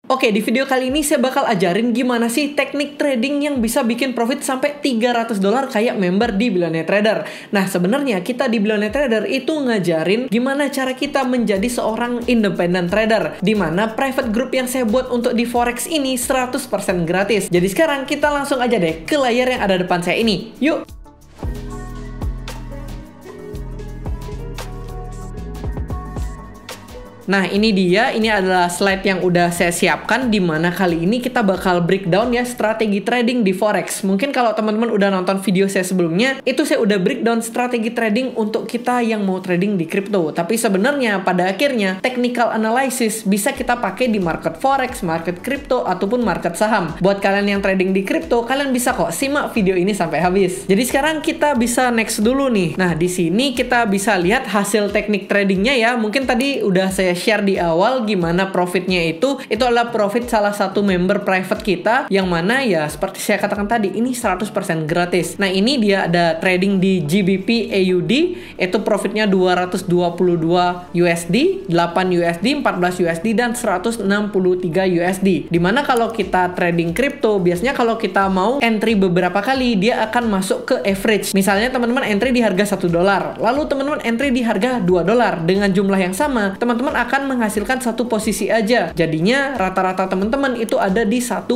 Oke, di video kali ini saya bakal ajarin gimana sih teknik trading yang bisa bikin profit sampai $300 kayak member di Billionaire Trader. Nah, sebenarnya kita di Billionaire Trader itu ngajarin gimana cara kita menjadi seorang independent trader, di mana private group yang saya buat untuk di Forex ini 100% gratis. Jadi sekarang kita langsung aja deh ke layar yang ada depan saya ini. Yuk! Nah, ini dia, ini adalah slide yang udah saya siapkan, di mana kali ini kita bakal breakdown ya strategi trading di Forex. Mungkin kalau teman-teman udah nonton video saya sebelumnya, itu saya udah breakdown strategi trading untuk kita yang mau trading di crypto. Tapi sebenarnya pada akhirnya technical analysis bisa kita pakai di market Forex, market crypto, ataupun market saham. Buat kalian yang trading di crypto, kalian bisa kok simak video ini sampai habis. Jadi sekarang kita bisa next dulu nih. Nah, di sini kita bisa lihat hasil teknik tradingnya ya. Mungkin tadi udah saya share di awal gimana profitnya itu adalah profit salah satu member private kita, yang mana ya seperti saya katakan tadi ini 100% gratis. Nah, ini dia ada trading di GBP AUD, itu profitnya 222 USD, 8 USD, 14 USD, dan 163 USD. Dimana kalau kita trading crypto, biasanya kalau kita mau entry beberapa kali, dia akan masuk ke average. Misalnya teman-teman entry di harga $1, lalu teman-teman entry di harga $2 dengan jumlah yang sama, teman-teman akan menghasilkan satu posisi aja. Jadinya rata-rata teman-teman itu ada di $1,5.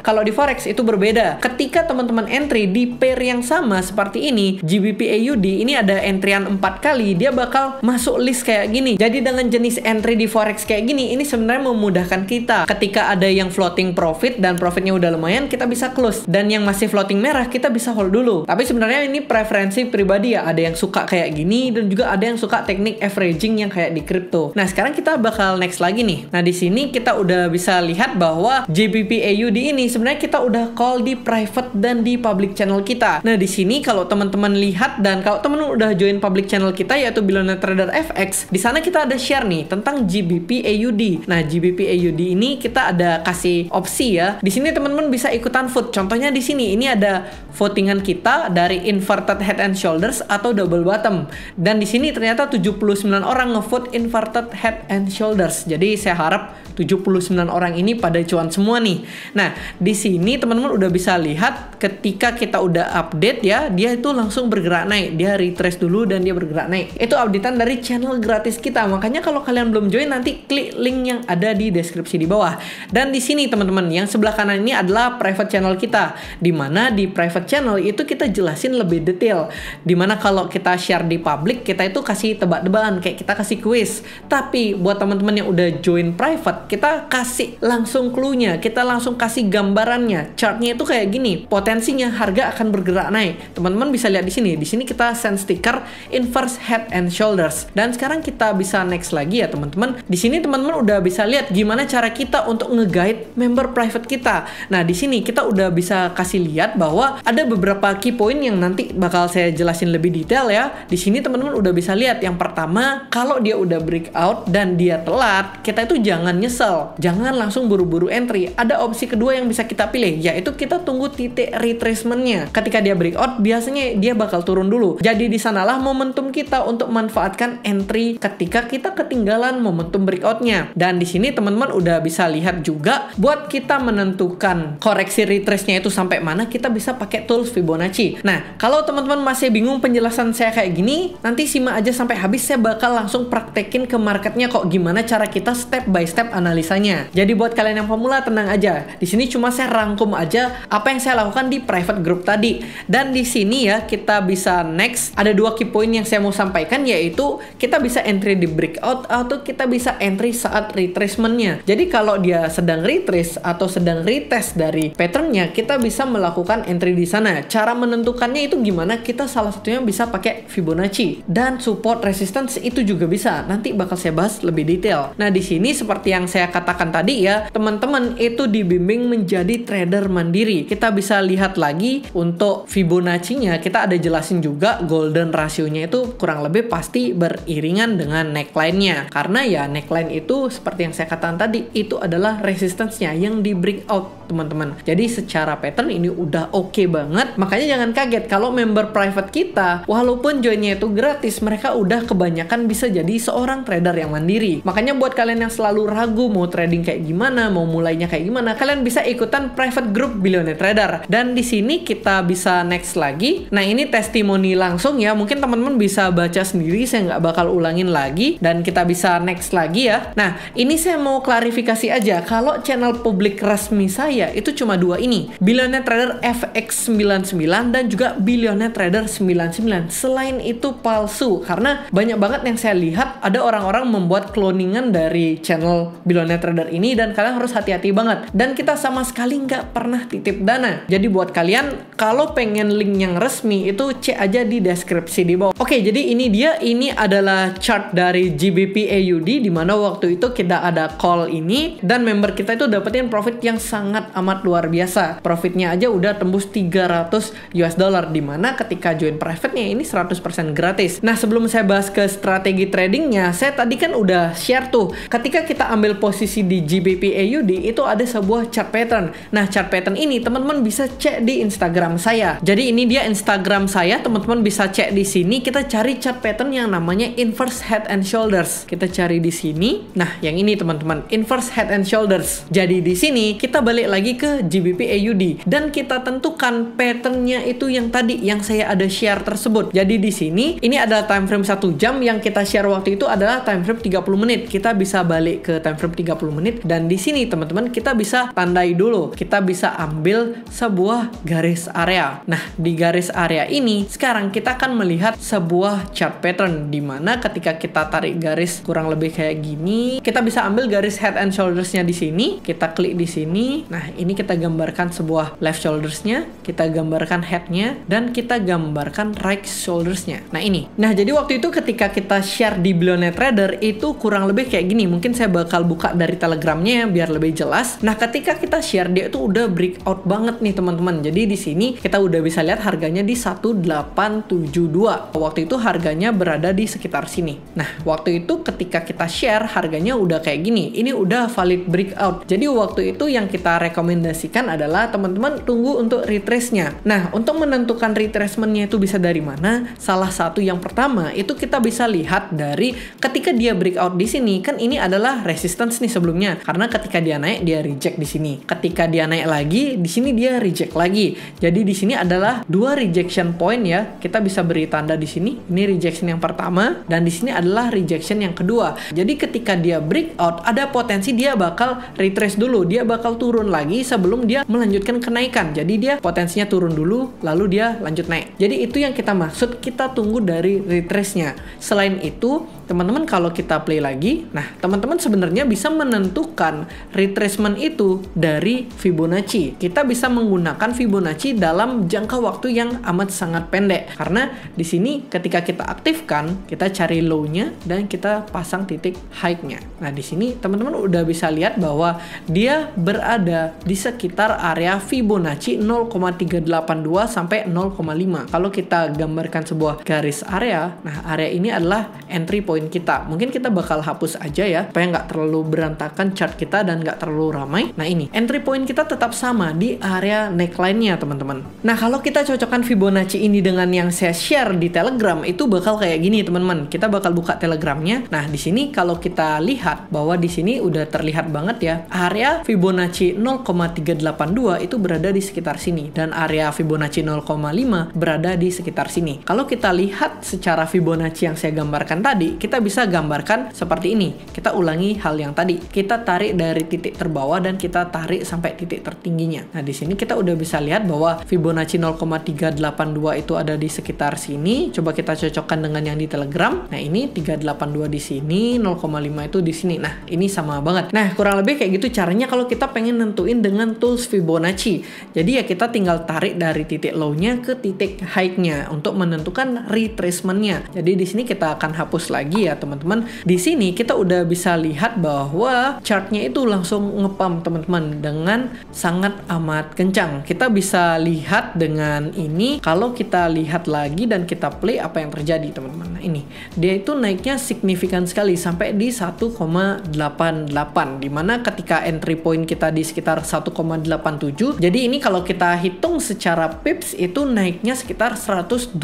Kalau di Forex itu berbeda. Ketika teman-teman entry di pair yang sama seperti ini, GBP AUD, ini ada entryan 4 kali, dia bakal masuk list kayak gini. Jadi dengan jenis entry di Forex kayak gini, ini sebenarnya memudahkan kita. Ketika ada yang floating profit dan profitnya udah lumayan, kita bisa close. Dan yang masih floating merah, kita bisa hold dulu. Tapi sebenarnya ini preferensi pribadi ya. Ada yang suka kayak gini, dan juga ada yang suka teknik averaging yang kayak di crypto. Nah, sekarang kita bakal next lagi nih. Nah, di sini kita udah bisa lihat bahwa GBP AUD ini sebenarnya kita udah call di private dan di public channel kita. Nah, di sini kalau teman-teman lihat dan kalau teman-teman udah join public channel kita yaitu Billionaire Trader FX, di sana kita ada share nih tentang GBP AUD. Nah, GBP AUD ini kita ada kasih opsi ya. Di sini teman-teman bisa ikutan vote. Contohnya di sini ini ada votingan kita dari inverted head and shoulders atau double bottom. Dan di sini ternyata 79 orang ngevote inverted head and shoulders. Jadi saya harap 79 orang ini pada cuan semua nih. Nah, di sini teman-teman udah bisa lihat ketika kita udah update ya, dia itu langsung bergerak naik. Dia retrace dulu dan dia bergerak naik. Itu updatean dari channel gratis kita. Makanya kalau kalian belum join, nanti klik link yang ada di deskripsi di bawah. Dan di sini teman-teman, yang sebelah kanan ini adalah private channel kita. Dimana di private channel itu kita jelasin lebih detail. Dimana kalau kita share di public, kita itu kasih tebak-tebakan, kayak kita kasih quiz. Tapi buat teman-teman yang udah join private, kita kasih langsung clue-nya, kita langsung kasih gambarannya. Chartnya itu kayak gini, potensinya harga akan bergerak naik. Teman-teman bisa lihat di sini. Di sini kita send stiker inverse head and shoulders. Dan sekarang kita bisa next lagi ya teman-teman. Di sini teman-teman udah bisa lihat gimana cara kita untuk nge-guide member private kita. Nah, di sini kita udah bisa kasih lihat bahwa ada beberapa key point yang nanti bakal saya jelasin lebih detail ya. Di sini teman-teman udah bisa lihat. Yang pertama, kalau dia udah breakout dan dia telat, kita itu jangan nyesel, jangan langsung buru-buru entry. Ada opsi kedua yang bisa kita pilih, yaitu kita tunggu titik retracementnya. Ketika dia breakout, biasanya dia bakal turun dulu. Jadi di sanalah momentum kita untuk manfaatkan entry ketika kita ketinggalan momentum breakoutnya. Dan di sini teman-teman udah bisa lihat juga, buat kita menentukan koreksi retrace-nya itu sampai mana, kita bisa pakai tools Fibonacci. Nah, kalau teman-teman masih bingung penjelasan saya kayak gini, nanti simak aja sampai habis. Saya bakal langsung praktekin ke marketnya kok, gimana cara kita step by step analisanya. Jadi buat kalian yang pemula, tenang aja. Di sini cuma saya rangkum aja apa yang saya lakukan di private group tadi. Dan di sini ya kita bisa next. Ada dua key point yang saya mau sampaikan, yaitu kita bisa entry di breakout atau kita bisa entry saat retracementnya. Jadi kalau dia sedang retrace atau sedang retest dari patternnya, kita bisa melakukan entry di sana. Cara menentukannya itu gimana? Kita salah satunya bisa pakai Fibonacci dan support resistance itu juga bisa. Nanti bakal saya bahas lebih detail. Nah, di sini seperti yang saya katakan tadi ya, teman-teman itu dibimbing menjadi trader mandiri. Kita bisa lihat lagi untuk Fibonacci-nya, kita ada jelasin juga golden ratio-nya itu kurang lebih pasti beriringan dengan neckline-nya. Karena ya neckline itu seperti yang saya katakan tadi, itu adalah resistance-nya yang di breakout, teman-teman. Jadi secara pattern ini udah oke banget. Makanya jangan kaget kalau member private kita, walaupun joinnya itu gratis, mereka udah kebanyakan bisa jadi seorang trader trader yang mandiri. Makanya buat kalian yang selalu ragu mau trading kayak gimana, mau mulainya kayak gimana, kalian bisa ikutan private group Billionaire Trader. Dan di sini kita bisa next lagi. Nah, ini testimoni langsung ya. Mungkin teman-teman bisa baca sendiri, saya nggak bakal ulangin lagi. Dan kita bisa next lagi ya. Nah, ini saya mau klarifikasi aja. Kalau channel publik resmi saya itu cuma dua ini. Billionaire Trader FX99 dan juga Billionaire Trader 99. Selain itu palsu. Karena banyak banget yang saya lihat ada orang-orang membuat cloningan dari channel Billionaire Trader ini dan kalian harus hati-hati banget. Dan kita sama sekali nggak pernah titip dana. Jadi buat kalian kalau pengen link yang resmi itu cek aja di deskripsi di bawah. Oke, jadi ini dia. Ini adalah chart dari GBP AUD di mana waktu itu kita ada call ini dan member kita itu dapetin profit yang sangat amat luar biasa. Profitnya aja udah tembus 300 US dollar di mana ketika join private-nya ini 100% gratis. Nah, sebelum saya bahas ke strategi tradingnya, saya tadi kan udah share tuh. Ketika kita ambil posisi di GBP AUD itu ada sebuah chart pattern. Nah, chart pattern ini teman-teman bisa cek di Instagram saya. Jadi ini dia Instagram saya, teman-teman bisa cek di sini. Kita cari chart pattern yang namanya inverse head and shoulders. Kita cari di sini. Nah, yang ini teman-teman, inverse head and shoulders. Jadi di sini kita balik lagi ke GBP AUD dan kita tentukan patternnya itu yang tadi yang saya ada share tersebut. Jadi di sini ini adalah time frame 1 jam, yang kita share waktu itu adalah time frame 30 menit. Kita bisa balik ke time frame 30 menit dan di sini teman-teman kita bisa tandai dulu. Kita bisa ambil sebuah garis area. Nah, di garis area ini sekarang kita akan melihat sebuah chart pattern di mana ketika kita tarik garis kurang lebih kayak gini, kita bisa ambil garis head and shoulders-nya di sini. Kita klik di sini. Nah, ini kita gambarkan sebuah left shoulders-nya, kita gambarkan head-nya, dan kita gambarkan right shoulders-nya. Nah, ini. Nah, jadi waktu itu ketika kita share di Billionaire Trader itu kurang lebih kayak gini. Mungkin saya bakal buka dari Telegramnya ya, biar lebih jelas. Nah, ketika kita share dia itu udah breakout banget nih teman-teman. Jadi di sini kita udah bisa lihat harganya di 1872. Waktu itu harganya berada di sekitar sini. Nah, waktu itu ketika kita share harganya udah kayak gini. Ini udah valid breakout. Jadi waktu itu yang kita rekomendasikan adalah teman-teman tunggu untuk retrace-nya. Nah, untuk menentukan retracement-nya itu bisa dari mana? Salah satu yang pertama itu kita bisa lihat dari ketika dia breakout di sini, kan ini adalah resistance nih sebelumnya. Karena ketika dia naik dia reject di sini. Ketika dia naik lagi di sini dia reject lagi. Jadi di sini adalah dua rejection point ya. Kita bisa beri tanda di sini. Ini rejection yang pertama dan di sini adalah rejection yang kedua. Jadi ketika dia breakout ada potensi dia bakal retrace dulu. Dia bakal turun lagi sebelum dia melanjutkan kenaikan. Jadi dia potensinya turun dulu lalu dia lanjut naik. Jadi itu yang kita maksud, kita tunggu dari retrace-nya. Selain itu, teman-teman kalau kita play lagi, nah teman-teman sebenarnya bisa menentukan retracement itu dari Fibonacci. Kita bisa menggunakan Fibonacci dalam jangka waktu yang amat sangat pendek. Karena di sini ketika kita aktifkan, kita cari low-nya dan kita pasang titik high-nya. Nah, di sini teman-teman udah bisa lihat bahwa dia berada di sekitar area Fibonacci 0,382 sampai 0,5. Kalau kita gambarkan sebuah garis area, nah area ini adalah entry point kita. Mungkin kita bakal hapus aja ya, supaya nggak terlalu berantakan chart kita dan nggak terlalu ramai. Nah, ini entry point kita tetap sama di area neckline-nya teman-teman. Nah, kalau kita cocokkan Fibonacci ini dengan yang saya share di Telegram, itu bakal kayak gini teman-teman. Kita bakal buka Telegramnya. Nah, di sini kalau kita lihat bahwa di sini udah terlihat banget ya, area Fibonacci 0,382 itu berada di sekitar sini dan area Fibonacci 0,5 berada di sekitar sini. Kalau kita lihat secara Fibonacci yang saya gambarkan tadi, kita bisa gambarkan seperti ini. Kita ulangi hal yang tadi. Kita tarik dari titik terbawah dan kita tarik sampai titik tertingginya. Nah, di sini kita udah bisa lihat bahwa Fibonacci 0,382 itu ada di sekitar sini. Coba kita cocokkan dengan yang di Telegram. Nah, ini 382 di sini, 0,5 itu di sini. Nah, ini sama banget. Nah, kurang lebih kayak gitu caranya kalau kita pengen nentuin dengan tools Fibonacci. Jadi ya kita tinggal tarik dari titik low-nya ke titik high-nya untuk menentukan retracement-nya. Jadi di sini kita akan hapus lagi ya teman-teman. Di sini kita udah bisa lihat bahwa chartnya itu langsung ngepump teman-teman dengan sangat amat kencang. Kita bisa lihat dengan ini. Kalau kita lihat lagi dan kita play apa yang terjadi teman-teman. Nah, ini dia itu naiknya signifikan sekali sampai di 1,88, dimana ketika entry point kita di sekitar 1,87. Jadi ini kalau kita hitung secara pips itu naiknya sekitar 120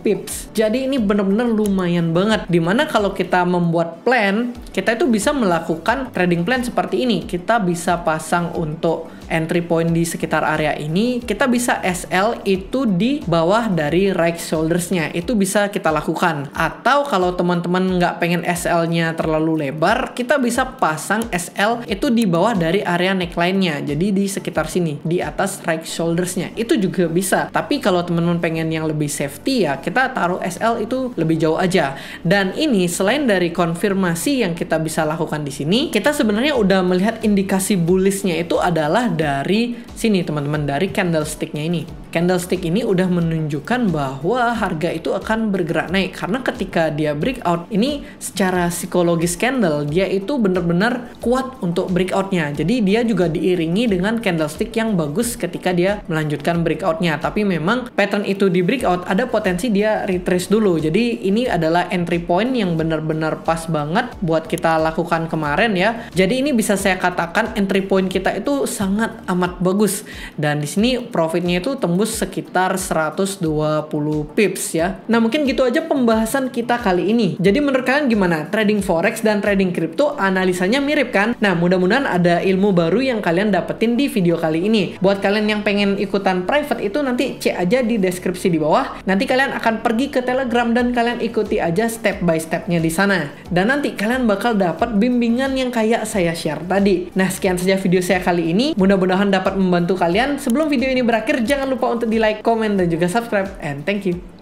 pips. Jadi ini benar-benar lumayan banget, dimana Dimana kalau kita membuat plan, kita itu bisa melakukan trading plan seperti ini. Kita bisa pasang untuk entry point di sekitar area ini, kita bisa SL itu di bawah dari right shoulders-nya, itu bisa kita lakukan. Atau kalau teman-teman nggak pengen SL-nya terlalu lebar, kita bisa pasang SL itu di bawah dari area neckline-nya, jadi di sekitar sini, di atas right shoulders-nya, itu juga bisa. Tapi kalau teman-teman pengen yang lebih safety ya, kita taruh SL itu lebih jauh aja. Dan ini selain dari konfirmasi yang kita bisa lakukan di sini, kita sebenarnya udah melihat indikasi bullish-nya itu adalah dari sini teman-teman, dari candlestick-nya ini. Candlestick ini udah menunjukkan bahwa harga itu akan bergerak naik, karena ketika dia breakout ini secara psikologis candle dia itu benar-benar kuat untuk breakoutnya. Jadi dia juga diiringi dengan candlestick yang bagus ketika dia melanjutkan breakoutnya. Tapi memang pattern itu di breakout ada potensi dia retrace dulu. Jadi ini adalah entry point yang benar-benar pas banget buat kita lakukan kemarin ya. Jadi ini bisa saya katakan entry point kita itu sangat amat bagus, dan di sini profitnya itu tembus sekitar 120 pips ya. Nah mungkin gitu aja pembahasan kita kali ini. Jadi menurut kalian gimana? Trading forex dan trading crypto analisanya mirip kan? Nah mudah-mudahan ada ilmu baru yang kalian dapetin di video kali ini. Buat kalian yang pengen ikutan private itu nanti cek aja di deskripsi di bawah. Nanti kalian akan pergi ke Telegram dan kalian ikuti aja step by stepnya di sana. Dan nanti kalian bakal dapat bimbingan yang kayak saya share tadi. Nah sekian saja video saya kali ini. Mudah-mudahan dapat membantu kalian. Sebelum video ini berakhir, jangan lupa untuk di like, komen, dan juga subscribe. And thank you.